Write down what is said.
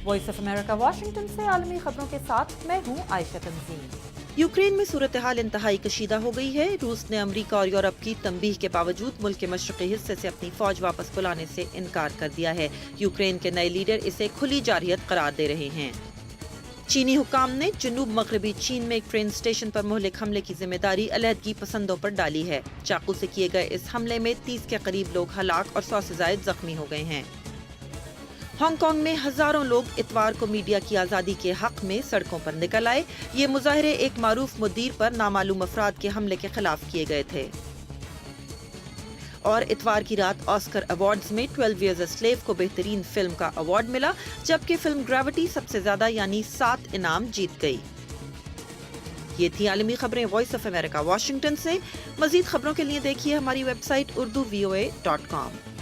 Voice of America Washington سے عالمی خبروں کے ساتھ میں ہوں عائشہ تنظیم۔ یوکرین میں صورتحال انتہائی کشیدہ ہو گئی ہے۔ روس نے امریکہ اور یورپ کی تنبیہ کے باوجود ملک کے مشرقی حصے سے اپنی فوج واپس بلانے سے انکار کر دیا ہے۔ یوکرین کے نئے لیڈر اسے کھلی جارحیت قرار دے رہے ہیں۔ چینی حکام نے جنوب مغربی چین میں ایک ٹرین اسٹیشن پر مہلک حملے کی ذمہ داری علیحدگی پسندوں پر ڈالی ہے۔ چاقو سے کیے گئے اس حملے میں 30 کے قریب لوگ ہلاک اور 100 سے زائد زخمی ہو گئے ہیں۔ ہانگ کانگ میں ہزاروں لوگ اتوار کو میڈیا کی آزادی کے حق میں سڑکوں پر نکل آئے۔ یہ مظاہرے ایک معروف مدیر پر نامعلوم افراد کے حملے کے خلاف کیے گئے تھے۔ اور اتوار کی رات آسکر ایوارڈز میں 12 Years a Slave کو بہترین فلم کا ایوارڈ ملا، جبکہ فلم گریوٹی سب سے زیادہ یعنی 7 انعام جیت گئی۔ یہ تھی عالمی خبریں وائس آف امریکہ واشنگٹن سے۔ مزید خبروں کے لیے دیکھیے ہماری ویب سائٹ urduvoa.com۔